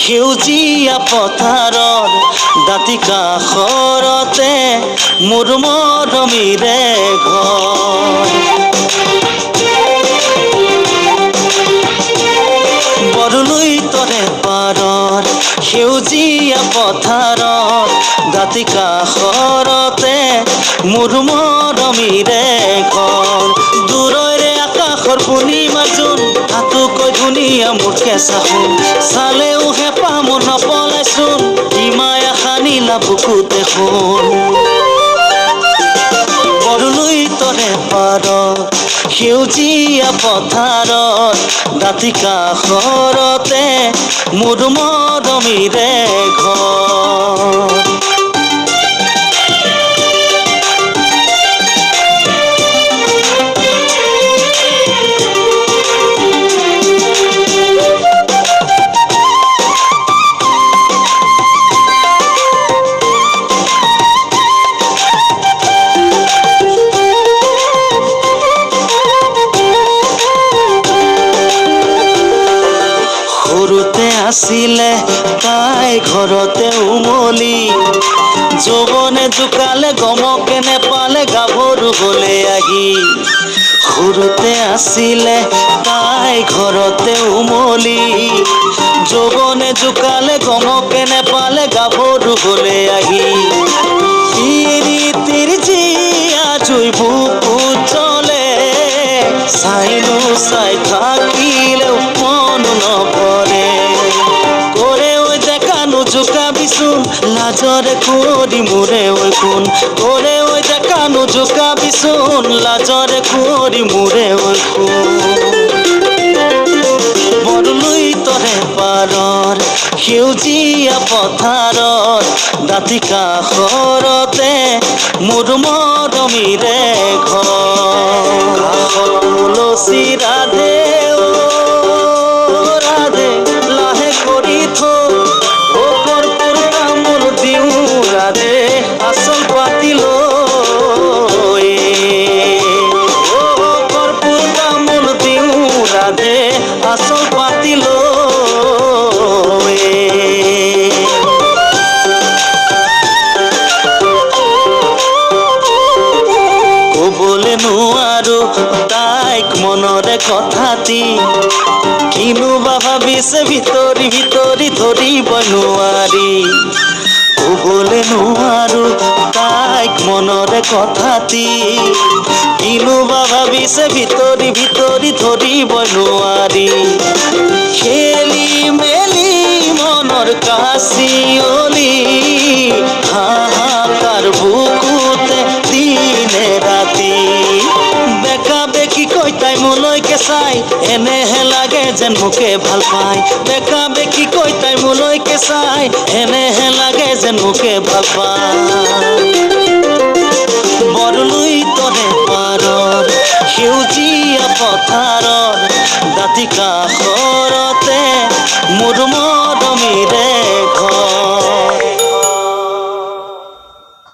সেউজীয়া পথাৰৰ দাঁতি কাষৰতে মোৰ মৰমীৰে ঘৰ বৰলুই তৰে পাৰৰ সেউজীয়া পথাৰৰ দাঁতি কাষৰতে মোৰ মৰমীৰে ঘৰ দূৰৈৰে আকাশৰ পূৰ্ণিমা জোন হাতুকৈ ধুনীয়া মোৰ কেঁচা সোণ চালেও হেঁপাহ মোৰ নপলাইচোন ইমাই আশা নীলা বুকুতে সোণ বৰলুই তৰে পাৰৰ সেউজীয়া পথাৰত দাঁতি কাষৰতে মোৰ মৰমীৰে ঘৰ আছিলে তাই ঘৰতে উমলি যৌৱনে জোকালে গমকে নেপালে গাভৰু গলে আহি সৰুতে আছিলে তাই ঘৰতে উমলি যৌৱনে জোকালে গমকে নেপালে গাভৰু গলে আহি তিৰিতিৰ জীয়া জুই বুকুত জ্বলে চাইনো চাই থাকিলেও মন নভৰে জোকাবিচোন লাজৰে কুঁৱৰী মোৰে ঐ কোন কৰে ঐ ডেকা নোজোকাবিচোন লাজৰে কুঁৱৰী মোৰে ঐ কোন বৰলুই তৰে পাৰৰ সেউজীয়া পথাৰত দাঁতি কাষৰতে মোৰ মৰমীৰে ঘৰ তুলসী ৰাধে ৰাধে লাহে কৰি থৈ ৰাধে আসল পাতিল কৰ্পূৰ কামল দিও ৰাধে আসল পাতিল কবলে নোৱাৰো তাইক মনৰে কথাটি কিনো বা ভাবিছে ভিতৰি ভিতৰি ধৰিব নোৱাৰি কবলে নোৱাৰো তাইক মনৰে কথাটি কিনো বা ভাবিছে ভিতৰি ভিতৰি ধৰিব নোৱাৰি খেলি মেলি মনৰ কাচিয়লি হাহাকাৰ বুকুতে দিনে ৰাতি বেকা বেকি কৈ তাই মোলৈকে চাই এনেহে লাগে যেন মোকে ভাল পায় বেকা বেকি কৈ তাই মোলৈকে চাই এনেহে লাগে যেন মোকে ভাল পায় বৰলুই তৰে পাৰৰ সেউজীয়া পথাৰৰ দাঁতি কাষৰতে মোৰ